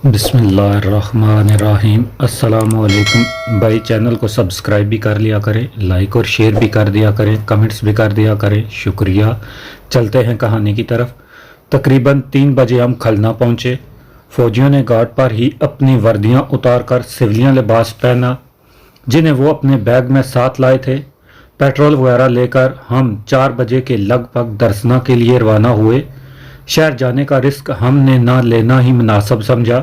बिस्मिल्लाहिर्रहमानिर्रहीम। अस्सलामुअलैकुम भाई, चैनल को सब्सक्राइब भी कर लिया करें, लाइक और शेयर भी कर दिया करें, कमेंट्स भी कर दिया करें, शुक्रिया। चलते हैं कहानी की तरफ। तकरीबन 3 बजे हम खलना पहुंचे। फौजियों ने घाट पर ही अपनी वर्दियां उतारकर सिविलियन लिबास पहना, जिन्हें वो अपने बैग में साथ लाए थे। पेट्रोल वगैरह लेकर हम 4 बजे के लगभग दरसना के लिए रवाना हुए। शहर जाने का रिस्क हमने ना लेना ही मुनासिब समझा,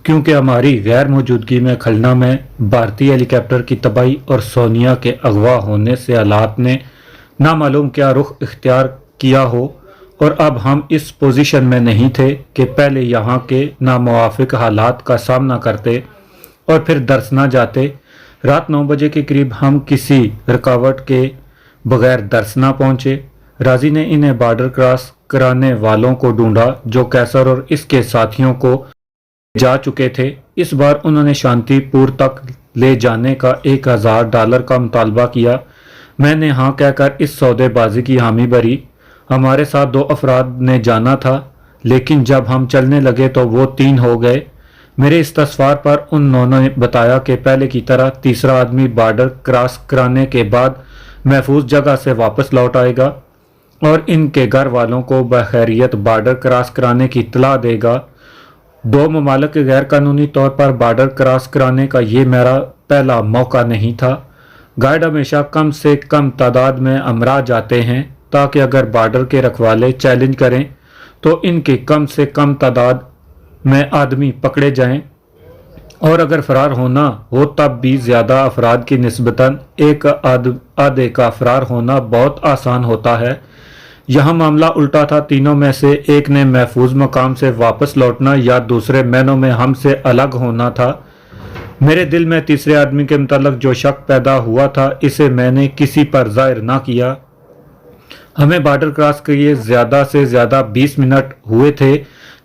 क्योंकि हमारी गैर मौजूदगी में खलना में भारतीय हेलीकॉप्टर की तबाही और सोनिया के अगवा होने से हालात ने नामालूम क्या रुख इख्तियार किया हो, और अब हम इस पोजीशन में नहीं थे कि पहले यहाँ के नामुवाफिक हालात का सामना करते और फिर दरसना जाते। रात 9 बजे के करीब हम किसी रुकावट के बगैर दरसना पहुँचे। राजी ने इन्हें बॉर्डर क्रॉस कराने वालों को ढूंढा जो कैसर और इसके साथियों को जा चुके थे। इस बार उन्होंने शांतिपुर तक ले जाने का $1000 का मुतालबा किया। मैंने हाँ कहकर इस सौदेबाजी की हामी भरी। हमारे साथ 2 अफराद ने जाना था, लेकिन जब हम चलने लगे तो वो 3 हो गए। मेरे इस्तफसार पर उन्होंने बताया कि पहले की तरह तीसरा आदमी बॉर्डर क्रॉस कराने के बाद महफूज जगह से वापस लौट आएगा और इनके घर वालों को बखैरियत बॉर्डर क्रॉस कराने की इत्तला देगा। 2 ममालिक के गैर कानूनी तौर पर बॉर्डर क्रॉस कराने का ये मेरा पहला मौका नहीं था। गाइड हमेशा कम से कम तादाद में अमरा जाते हैं, ताकि अगर बॉर्डर के रखवाले चैलेंज करें तो इनके कम से कम तादाद में आदमी पकड़े जाएं, और अगर फरार होना हो तब भी ज़्यादा अफराद की निस्बतन एक आधे का फरार होना बहुत आसान होता है। यहाँ मामला उल्टा था। तीनों में से एक ने महफूज मकाम से वापस लौटना या दूसरे मैनों में हमसे अलग होना था। मेरे दिल में तीसरे आदमी के मुताल्लिक जो शक पैदा हुआ था, इसे मैंने किसी पर जाहिर ना किया। हमें बॉर्डर क्रॉस किए ज़्यादा से ज़्यादा 20 मिनट हुए थे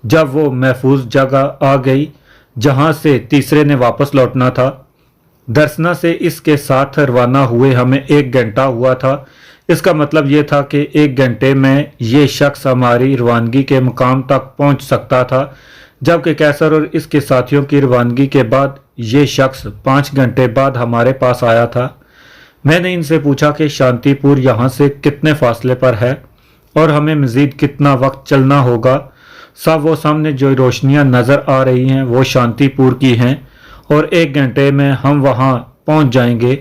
जब वो महफूज जगह आ गई जहाँ से तीसरे ने वापस लौटना था। दरसना से इसके साथ रवाना हुए हमें 1 घंटा हुआ था। इसका मतलब ये था कि 1 घंटे में ये शख्स हमारी रवानगी के मुकाम तक पहुंच सकता था, जबकि कैसर और इसके साथियों की रवानगी के बाद ये शख्स 5 घंटे बाद हमारे पास आया था। मैंने इनसे पूछा कि शांतिपुर यहाँ से कितने फासले पर है और हमें मज़ीद कितना वक्त चलना होगा। सब वो सामने जो रोशनियाँ नज़र आ रही हैं वो शांतिपुर की हैं और 1 घंटे में हम वहाँ पहुँच जाएंगे,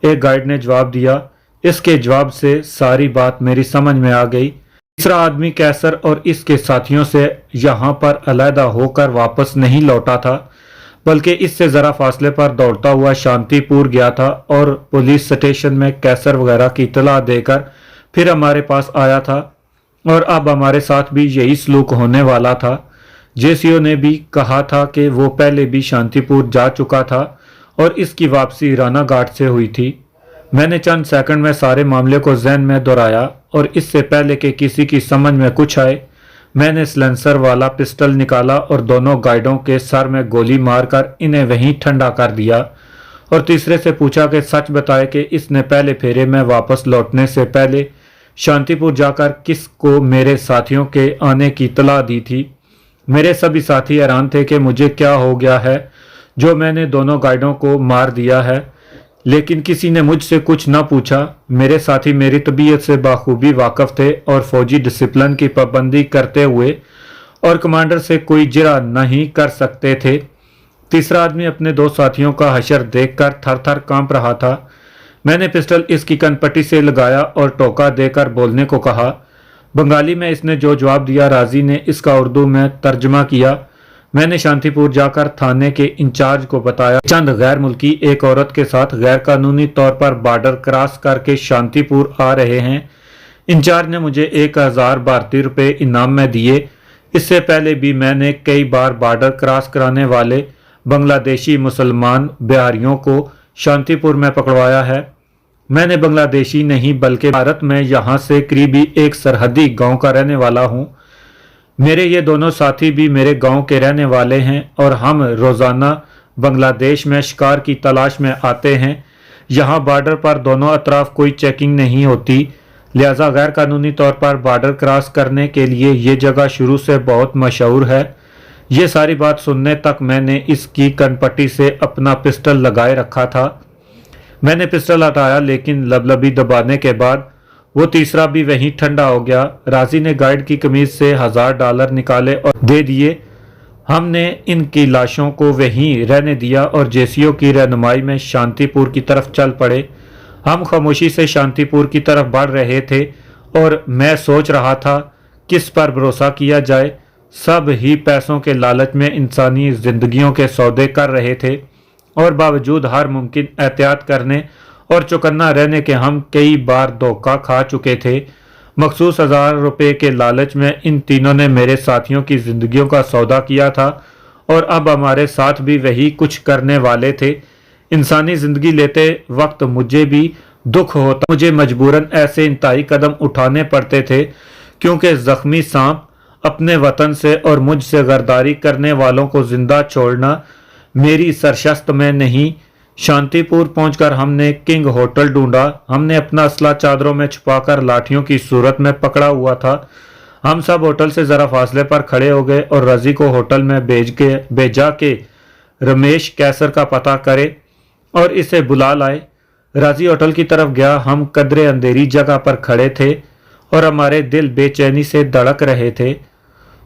एक गाइड ने जवाब दिया। इसके जवाब से सारी बात मेरी समझ में आ गई। तीसरा आदमी कैसर और इसके साथियों से यहाँ पर अलहदा होकर वापस नहीं लौटा था, बल्कि इससे ज़रा फासले पर दौड़ता हुआ शांतिपुर गया था और पुलिस स्टेशन में कैसर वगैरह की इत्तला देकर फिर हमारे पास आया था, और अब हमारे साथ भी यही सलूक होने वाला था। जेसीओ ने भी कहा था कि वो पहले भी शांतिपुर जा चुका था और इसकी वापसी राना घाट से हुई थी। मैंने चंद सेकंड में सारे मामले को जहन में दोहराया, और इससे पहले कि किसी की समझ में कुछ आए, मैंने सिलेंसर वाला पिस्टल निकाला और दोनों गाइडों के सर में गोली मारकर इन्हें वहीं ठंडा कर दिया, और तीसरे से पूछा कि सच बताए कि इसने पहले फेरे में वापस लौटने से पहले शांतिपुर जाकर किसको मेरे साथियों के आने की इत्तला दी थी। मेरे सभी साथी हैरान थे कि मुझे क्या हो गया है जो मैंने दोनों गाइडों को मार दिया है, लेकिन किसी ने मुझसे कुछ न पूछा। मेरे साथी मेरी तबीयत से बाखूबी वाकिफ थे और फौजी डिसिप्लिन की पाबंदी करते हुए और कमांडर से कोई जिरा नहीं कर सकते थे। तीसरा आदमी अपने 2 साथियों का हशर देखकर थर थर कांप रहा था। मैंने पिस्टल इसकी कनपट्टी से लगाया और टोका देकर बोलने को कहा। बंगाली में इसने जो जवाब दिया, राजी ने इसका उर्दू में तर्जमा किया। मैंने शांतिपुर जाकर थाने के इंचार्ज को बताया चंद गैर मुल्की एक औरत के साथ गैर कानूनी तौर पर बॉर्डर क्रॉस करके शांतिपुर आ रहे हैं। इंचार्ज ने मुझे 1000 भारतीय रुपये इनाम में दिए। इससे पहले भी मैंने कई बार बॉर्डर क्रॉस कराने वाले बांग्लादेशी मुसलमान बिहारियों को शांतिपुर में पकड़वाया है। मैंने बांग्लादेशी नहीं बल्कि भारत में यहाँ से करीबी एक सरहदी गाँव का रहने वाला हूँ। मेरे ये दोनों साथी भी मेरे गांव के रहने वाले हैं और हम रोज़ाना बांग्लादेश में शिकार की तलाश में आते हैं। यहाँ बॉर्डर पर दोनों अतराफ कोई चेकिंग नहीं होती, लिहाजा गैर कानूनी तौर पर बॉर्डर क्रॉस करने के लिए ये जगह शुरू से बहुत मशहूर है। ये सारी बात सुनने तक मैंने इसकी कनपट्टी से अपना पिस्टल लगाए रखा था। मैंने पिस्टल हटाया, लेकिन लबलबी दबाने के बाद वो तीसरा भी वहीं ठंडा हो गया। राजी ने गाइड की कमीज से $1000 निकाले और दे दिए। हमने इनकी लाशों को वहीं रहने दिया और जेसीओ की रहनुमाई में शांतिपुर की तरफ चल पड़े। हम खामोशी से शांतिपुर की तरफ बढ़ रहे थे और मैं सोच रहा था किस पर भरोसा किया जाए। सब ही पैसों के लालच में इंसानी जिंदगियों के सौदे कर रहे थे और बावजूद हर मुमकिन एहतियात करने और चौकन्ना रहने के हम कई बार धोखा खा चुके थे। मखसूस $1000 के लालच में इन तीनों ने मेरे साथियों की जिंदगियों का सौदा किया था और अब हमारे साथ भी वही कुछ करने वाले थे। इंसानी जिंदगी लेते वक्त मुझे भी दुख होता, मुझे मजबूरन ऐसे इंतहाई कदम उठाने पड़ते थे क्योंकि जख्मी सांप अपने वतन से और मुझसे गद्दारी करने वालों को जिंदा छोड़ना मेरी सरशस्त में नहीं। शांतिपुर पहुंचकर हमने किंग होटल ढूंढा। हमने अपना असला चादरों में छुपाकर लाठियों की सूरत में पकड़ा हुआ था। हम सब होटल से जरा फासले पर खड़े हो गए और रजी को होटल में भेजा के रमेश कैसर का पता करे और इसे बुला लाए। राजी होटल की तरफ गया। हम कदरे अंधेरी जगह पर खड़े थे और हमारे दिल बेचैनी से धड़क रहे थे।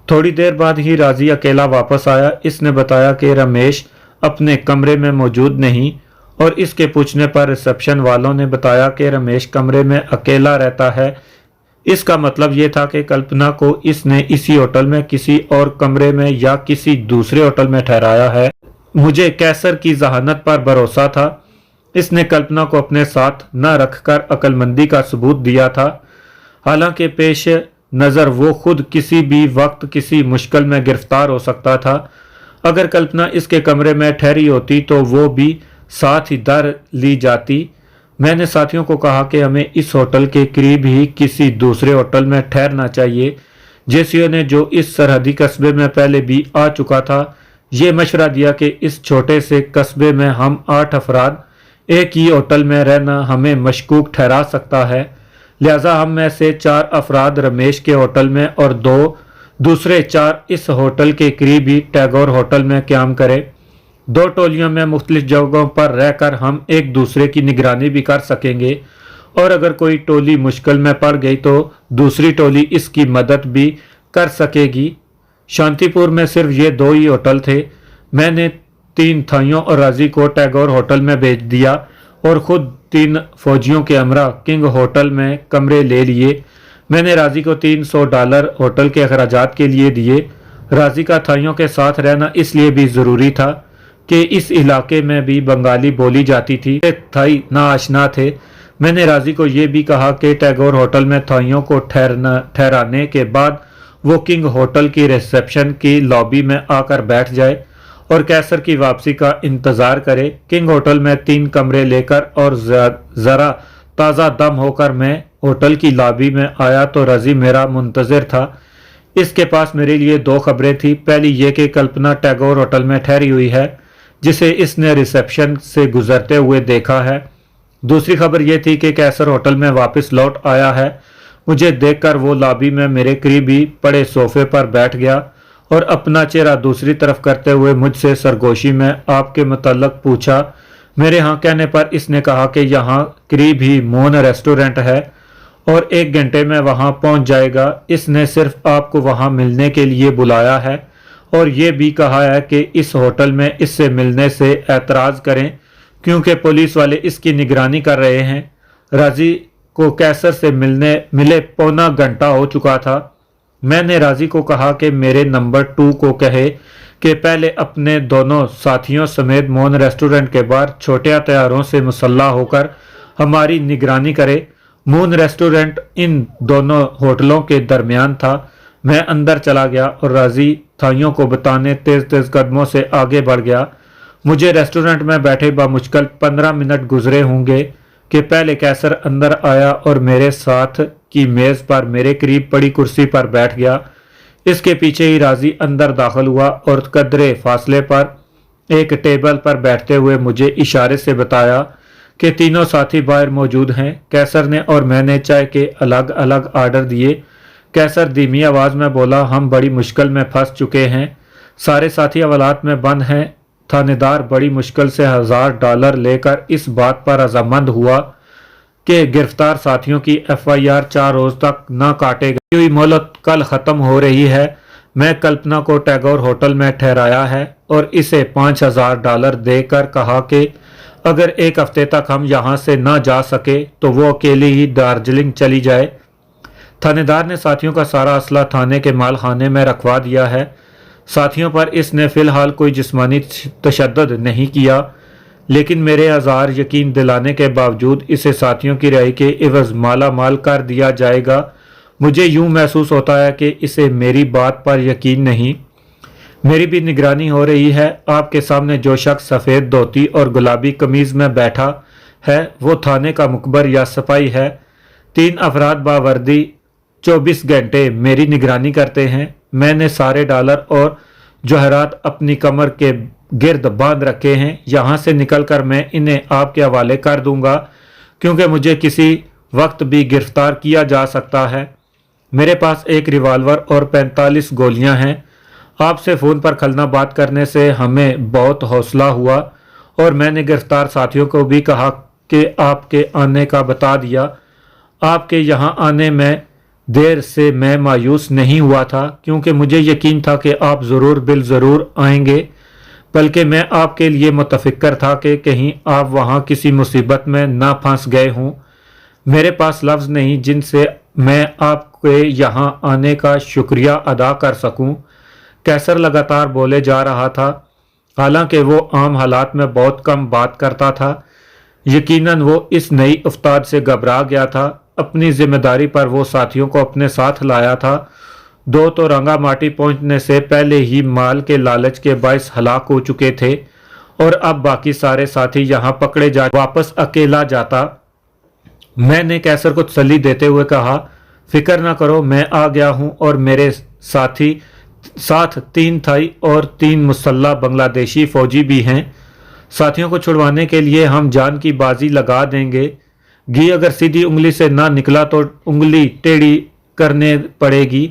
थोड़ी देर बाद ही राजी अकेला वापस आया। इसने बताया कि रमेश अपने कमरे में मौजूद नहीं और इसके पूछने पर रिसेप्शन वालों ने बताया कि रमेश कमरे में अकेला रहता है। इसका मतलब ये था कि कल्पना को इसने इसी होटल में किसी और कमरे में या किसी दूसरे होटल में ठहराया है। मुझे कैसर की जहानत पर भरोसा था। इसने कल्पना को अपने साथ न रखकर अक्लमंदी का सबूत दिया था। हालांकि पेश नज़र वो खुद किसी भी वक्त किसी मुश्किल में गिरफ्तार हो सकता था। अगर कल्पना इसके कमरे में ठहरी होती तो वो भी साथ ही दर ली जाती। मैंने साथियों को कहा कि हमें इस होटल के करीब ही किसी दूसरे होटल में ठहरना चाहिए। जेसीओ ने, जो इस सरहदी कस्बे में पहले भी आ चुका था, ये मशवरा दिया कि इस छोटे से कस्बे में हम 8 अफराद एक ही होटल में रहना हमें मशकूक ठहरा सकता है। लिहाजा हम में से 4 अफराद रमेश के होटल में और 2 दूसरे 4 इस होटल के करीब ही टैगोर होटल में क्याम करें। 2 टोलियों में मुख्तलिफ जगहों पर रहकर हम एक दूसरे की निगरानी भी कर सकेंगे और अगर कोई टोली मुश्किल में पड़ गई तो दूसरी टोली इसकी मदद भी कर सकेगी। शांतिपुर में सिर्फ ये 2 ही होटल थे। मैंने 3 थाइयों और राजी को टैगोर होटल में भेज दिया और खुद 3 फौजियों के हमरा किंग होटल में कमरे ले लिए। मैंने राजी को $300 होटल के अखराजात के लिए दिए। राजी का थाइयों के साथ रहना इसलिए भी ज़रूरी था कि इस इलाके में भी बंगाली बोली जाती थी। थाई नाआशना थे। मैंने राजी को ये भी कहा कि टैगोर होटल में थाइयों को ठहराने के बाद वो किंग होटल की रिसेप्शन की लॉबी में आकर बैठ जाए और कैसर की वापसी का इंतज़ार करे। किंग होटल में 3 कमरे लेकर और ज़रा ताज़ा दम होकर मैं होटल की लॉबी में आया तो रजी मेरा मुंतज़िर था। इसके पास मेरे लिए 2 खबरें थी। पहली ये कि कल्पना टैगोर होटल में ठहरी हुई है, जिसे इसने रिसेप्शन से गुजरते हुए देखा है। दूसरी खबर यह थी कि कैसर होटल में वापस लौट आया है। मुझे देखकर वो लॉबी में मेरे करीब ही पड़े सोफे पर बैठ गया और अपना चेहरा दूसरी तरफ करते हुए मुझसे सरगोशी में आपके मुतल्लक पूछा। मेरे हाँ कहने पर इसने कहा कि यहाँ करीब ही मोन रेस्टोरेंट है और 1 घंटे में वहाँ पहुँच जाएगा। इसने सिर्फ आपको वहाँ मिलने के लिए बुलाया है और ये भी कहा है कि इस होटल में इससे मिलने से एतराज़ करें क्योंकि पुलिस वाले इसकी निगरानी कर रहे हैं। राजी को कैसर से मिले पौना घंटा हो चुका था। मैंने राजी को कहा कि मेरे नंबर 2 को कहे कि पहले अपने दोनों साथियों समेत मोन रेस्टोरेंट के बाहर छोटे हथियारों से मुसल्ला होकर हमारी निगरानी करे। मून रेस्टोरेंट इन दोनों होटलों के दरमियान था। मैं अंदर चला गया और राजी थाइयों को बताने तेज तेज कदमों से आगे बढ़ गया। मुझे रेस्टोरेंट में बैठे बामुश्किल 15 मिनट गुजरे होंगे कि पहले कैसर अंदर आया और मेरे साथ की मेज़ पर मेरे करीब पड़ी कुर्सी पर बैठ गया। इसके पीछे ही राजी अंदर दाखिल हुआ और कदरे फासले पर एक टेबल पर बैठते हुए मुझे इशारे से बताया कि तीनों साथी बाहर मौजूद हैं। कैसर ने और मैंने चाय के अलग अलग आर्डर दिए। कैसर धीमी आवाज़ में बोला, हम बड़ी मुश्किल में फंस चुके हैं। सारे साथी हवालात में बंद हैं। थानेदार बड़ी मुश्किल से $1000 लेकर इस बात पर रजामंद हुआ कि गिरफ्तार साथियों की FIR 4 रोज तक न काटेगा। हुई मोहलत कल ख़त्म हो रही है। मैं कल्पना को टैगोर होटल में ठहराया है और इसे $5000 देकर कहा कि अगर एक हफ्ते तक हम यहाँ से न जा सके तो वो अकेली ही दार्जिलिंग चली जाए। थानेदार ने साथियों का सारा असला थाने के माल खाने में रखवा दिया है। साथियों पर इसने फ़िलहाल कोई जिस्मानी तशद्दुद नहीं किया, लेकिन मेरे आज़ार यकीन दिलाने के बावजूद इसे साथियों की रिहाई के एवज़ माला माल कर दिया जाएगा। मुझे यूँ महसूस होता है कि इसे मेरी बात पर यकीन नहीं। मेरी भी निगरानी हो रही है। आपके सामने जो शख्स सफ़ेद धोती और गुलाबी कमीज़ में बैठा है वो थाने का मुखबर या सिपाही है। 3 अफराद बावर्दी 24 घंटे मेरी निगरानी करते हैं। मैंने सारे डॉलर और जवाहरात अपनी कमर के गिर्द बांध रखे हैं। यहाँ से निकलकर मैं इन्हें आपके हवाले कर दूंगा, क्योंकि मुझे किसी वक्त भी गिरफ्तार किया जा सकता है। मेरे पास एक रिवाल्वर और 45 गोलियां हैं। आपसे फ़ोन पर खलना बात करने से हमें बहुत हौसला हुआ और मैंने गिरफ्तार साथियों को भी कहा कि आपके आने का बता दिया। आपके यहाँ आने में देर से मैं मायूस नहीं हुआ था, क्योंकि मुझे यकीन था कि आप ज़रूर बिल ज़रूर आएंगे, बल्कि मैं आपके लिए मुतफ़िक्र था कि कहीं आप वहाँ किसी मुसीबत में ना फंस गए हों। मेरे पास लफ्ज़ नहीं जिनसे मैं आपके यहाँ आने का शुक्रिया अदा कर सकूं। कैसर लगातार बोले जा रहा था, हालांकि वो आम हालात में बहुत कम बात करता था। यकीनन वो इस नई उस्ताद से घबरा गया था। अपनी जिम्मेदारी पर वो साथियों को अपने साथ लाया था। 2 तो रंगा माटी पहुंचने से पहले ही माल के लालच के बायस हलाक हो चुके थे और अब बाकी सारे साथी यहाँ पकड़े जा वापस अकेला जाता। मैंने कैसर को तसल्ली देते हुए कहा, फिक्र ना करो, मैं आ गया हूँ और मेरे साथ 3 थाई और 3 मुसल्ला बांग्लादेशी फौजी भी हैं। साथियों को छुड़वाने के लिए हम जान की बाजी लगा देंगे। घी अगर सीधी उंगली से ना निकला तो उंगली टेढ़ी करने पड़ेगी।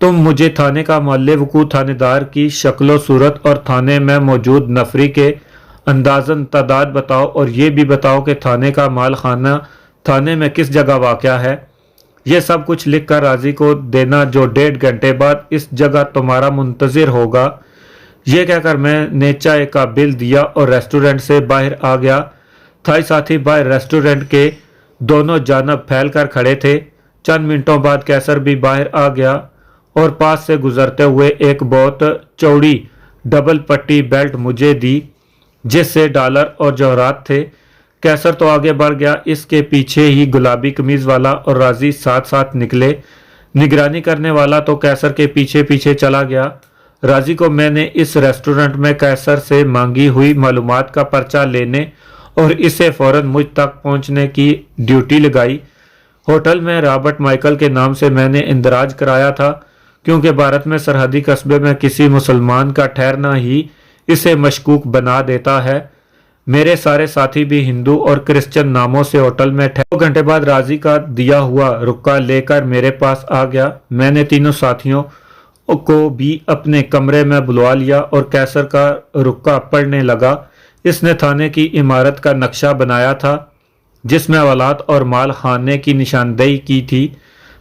तुम मुझे थाने का माल्य-वकूफ़ थानेदार की शक्लो सूरत और थाने में मौजूद नफरी के अंदाज़न तादाद बताओ और ये भी बताओ कि थाने का माल खाना थाने में किस जगह वाक़या है। ये सब कुछ लिख कर राजी को देना, जो 1.5 घंटे बाद इस जगह तुम्हारा मुंतज़िर होगा। ये कहकर मैंने चाय का बिल दिया और रेस्टोरेंट से बाहर आ गया। थाई साथी बाहर रेस्टोरेंट के दोनों जानब फैल कर खड़े थे। चंद मिनटों बाद कैसर भी बाहर आ गया और पास से गुजरते हुए एक बहुत चौड़ी डबल पट्टी बेल्ट मुझे दी, जिससे डॉलर और जवाहरात थे। कैसर तो आगे बढ़ गया, इसके पीछे ही गुलाबी कमीज वाला और राजी साथ साथ निकले। निगरानी करने वाला तो कैसर के पीछे पीछे चला गया। राजी को मैंने इस रेस्टोरेंट में कैसर से मांगी हुई मालूमात का पर्चा लेने और इसे फौरन मुझ तक पहुंचने की ड्यूटी लगाई। होटल में रॉबर्ट माइकल के नाम से मैंने इंदराज कराया था, क्योंकि भारत में सरहदी कस्बे में किसी मुसलमान का ठहरना ही इसे मशकूक बना देता है। मेरे सारे साथी भी हिंदू और क्रिश्चियन नामों से होटल में ठहरे। 2 घंटे बाद राजी का दिया हुआ रुक्का लेकर मेरे पास आ गया। मैंने तीनों साथियों को भी अपने कमरे में बुलवा लिया और कैसर का रुक्का पढ़ने लगा। इसने थाने की इमारत का नक्शा बनाया था, जिसमें हवालात और माल खाने की निशानदेही की थी।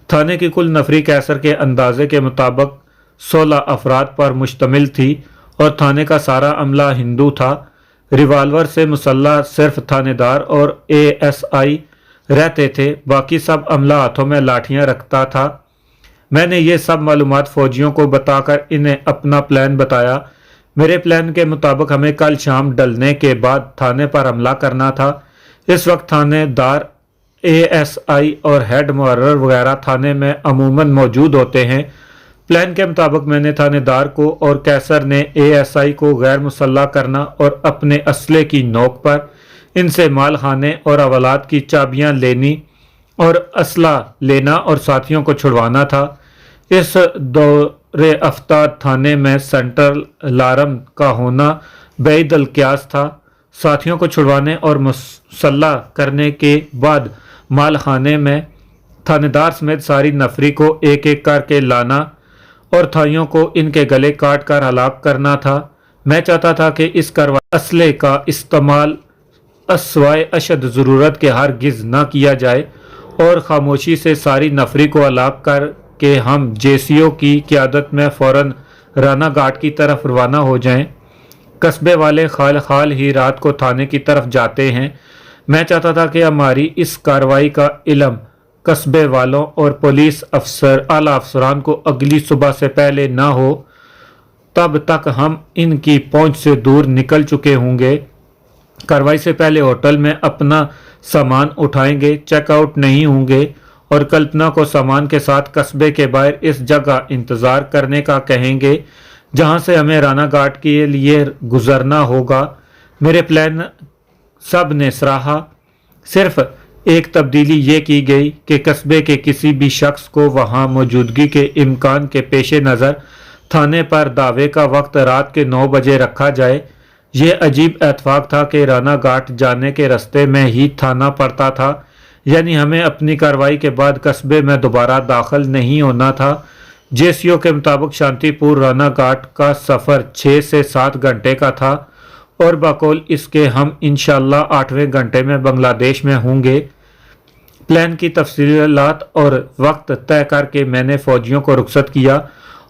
थाने की कुल नफरी कैसर के अंदाजे के मुताबिक 16 अफराद पर मुश्तमिल थी और थाने का सारा अमला हिंदू था। रिवाल्वर से मुसल्ला सिर्फ थानेदार और ASI रहते थे, बाकी सब अमला हाथों में लाठियां रखता था। मैंने ये सब मालूमात फौजियों को बताकर इन्हें अपना प्लान बताया। मेरे प्लान के मुताबिक हमें कल शाम ढलने के बाद थाने पर हमला करना था। इस वक्त थानेदार, ASI और हेड मुहर्रर वगैरह थाने में अमूमन मौजूद होते हैं। प्लान के मुताबिक मैंने थानेदार को और कैसर ने ASI को गैर मुसल्ला करना और अपने असले की नोक पर इनसे माल खाने और हवालात की चाबियां लेनी और असला लेना और साथियों को छुड़वाना था। इस दौरे अफ्ताब थाने में सेंट्रल अलार्म का होना बैद अल क़ियास था। साथियों को छुड़वाने और मुसल्ला करने के बाद माल खाने में थानेदार समेत सारी नफरी को एक एक करके लाना اور تھائیوں کو ان کے گلے کاٹ کر ہلاک کرنا تھا۔ میں چاہتا تھا کہ اس کارروائی اسلحے کا استعمال سوائے اشد ضرورت کے ہرگز نہ کیا جائے اور خاموشی سے ساری نفری کو ہلاک کر کے ہم جیسیوں کی قیادت میں فوراً رانا گھاٹ کی طرف روانہ ہو جائیں۔ قصبے والے خال ہی رات کو تھانے کی طرف جاتے ہیں۔ میں چاہتا تھا کہ ہماری اس کارروائی کا علم قصبے والوں اور پولیس اعلیٰ افسران کو اگلی صبح سے پہلے نہ ہو، تب تک ہم ان کی پہنچ سے دور نکل چکے ہوں گے۔ کارروائی سے پہلے ہوٹل میں اپنا سامان اٹھائیں گے، چیک آؤٹ نہیں ہوں گے اور کلپنا کو سامان کے ساتھ قصبے کے باہر اس جگہ انتظار کرنے کا کہیں گے جہاں سے ہمیں رانا گھاٹ کے لیے گزرنا ہوگا۔ میرے پلان سب نے سراہا۔ صرف ایک تبدیلی یہ کی گئی کہ قصبے کے کسی بھی شخص کو وہاں موجودگی کے امکان کے پیش نظر تھانے پر دعوے کا وقت رات کے 9 بجے رکھا جائے۔ یہ عجیب اتفاق تھا کہ رانا گھاٹ جانے کے راستے میں ہی تھانہ پڑتا تھا، یعنی ہمیں اپنی کارروائی کے بعد قصبے میں دوبارہ داخل نہیں ہونا تھا۔ جیسیو کے مطابق شانتی پور رانا گھاٹ کا سفر 6 سے 7 گھنٹے کا تھا اور بقول اس کے ہم انشاءاللہ 8ویں گھنٹے میں بنگلہ دیش میں ہوں گے۔ پلان کی تفصیلات اور وقت طے کر کے میں نے فوجیوں کو رخصت کیا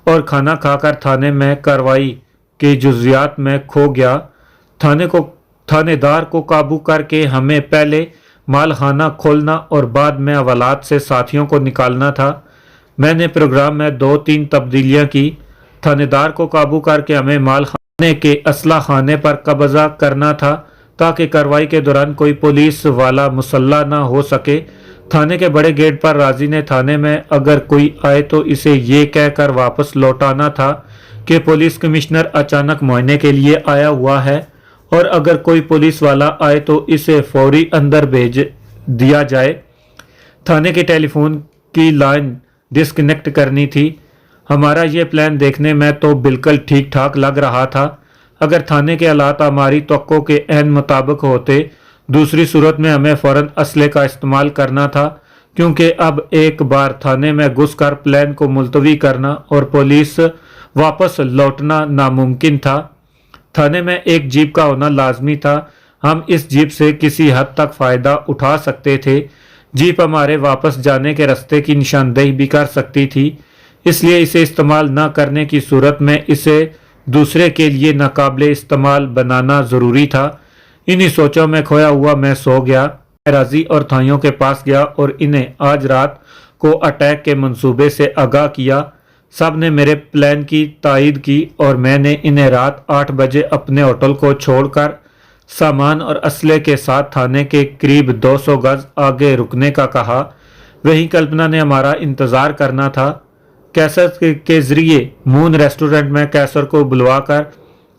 اور کھانا کھا کر تھانے میں کارروائی کے جزیات میں کھو گیا۔ تھانے دار کو قابو کر کے ہمیں پہلے مال خانہ کھولنا اور بعد میں حوالات سے ساتھیوں کو نکالنا تھا۔ میں نے پروگرام میں 2-3 تبدیلیاں کی۔ تھانے دار کو قابو کر کے ہمیں مال خانے کے اسلحہ خانے پر قبضہ کرنا تھا تاکہ کارروائی کے دوران کوئی پولیس والا مسلح نہ ہو سکے۔ تھانے کے بڑے گیٹ پر راضی نے تھانے میں اگر کوئی آئے تو اسے یہ کہہ کر واپس لوٹانا تھا کہ پولیس کمشنر اچانک معائنے کے لیے آیا ہوا ہے، اور اگر کوئی پولیس والا آئے تو اسے فوری اندر بھیج دیا جائے۔ تھانے کے ٹیلی فون کی لائن ڈسکنیکٹ کرنی تھی۔ ہمارا یہ پلان دیکھنے میں تو بالکل ٹھیک ٹھاک لگ رہا تھا۔ اگر تھانے کے حالات ہماری توقع کے عین مطابق ہوتے، دوسری صورت میں ہمیں فوراً اسلحے کا استعمال کرنا تھا، کیونکہ اب ایک بار تھانے میں گھس کر پلان کو ملتوی کرنا اور پولیس واپس لوٹنا ناممکن تھا۔ تھانے میں ایک جیپ کا ہونا لازمی تھا۔ ہم اس جیپ سے کسی حد تک فائدہ اٹھا سکتے تھے۔ جیپ ہمارے واپس جانے کے راستے کی نشاندہی بھی کر سکتی تھی، اس لیے اسے استعمال نہ کرنے کی صورت میں اسے دوسرے کے لیے ناقابل استعمال بنانا ضروری تھا۔ انہی سوچوں میں کھویا ہوا میں سو گیا۔ میں راضی اور تھائیوں کے پاس گیا اور انہیں آج رات کو اٹیک کے منصوبے سے آگاہ کیا۔ سب نے میرے پلان کی تائید کی اور میں نے انہیں رات 8 بجے اپنے ہوٹل کو چھوڑ کر سامان اور اسلحے کے ساتھ تھانے کے قریب 200 گز آگے رکنے کا کہا۔ وہیں کلپنا نے ہمارا انتظار کرنا تھا۔ کیسر کے ذریعے مون ریسٹورنٹ میں کیسر کو بلوا کر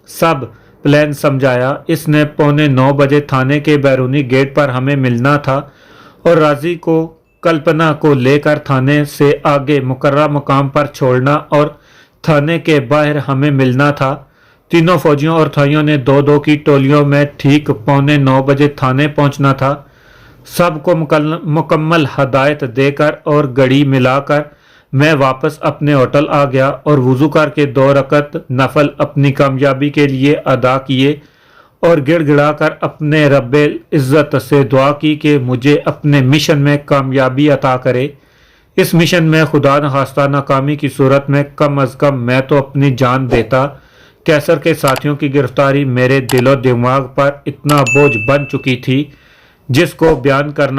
سب پلان سمجھایا۔ اس نے 8:45 بجے تھانے کے بیرونی گیٹ پر ہمیں ملنا تھا اور راضی کو کلپنا کو لے کر تھانے سے آگے مقررہ مقام پر چھوڑنا اور تھانے کے باہر ہمیں ملنا تھا۔ تینوں فوجیوں اور تھائیوں نے 2-2 کی ٹولیوں میں ٹھیک 8:45 بجے تھانے پہنچنا تھا۔ سب کو مکمل ہدایت دے کر اور گھڑی ملا کر میں واپس اپنے ہوٹل آ گیا اور وضو کر کے 2 رکعت نفل اپنی کامیابی کے لیے ادا کیے اور گڑ گڑا کر اپنے رب العزت سے دعا کی کہ مجھے اپنے مشن میں کامیابی عطا کرے۔ اس مشن میں خدا نخواستہ ناکامی کی صورت میں کم از کم میں تو اپنی جان دیتا۔ کیسر کے ساتھیوں کی گرفتاری میرے دل و دماغ پر اتنا بوجھ بن چکی تھی جس کو بیان کرنا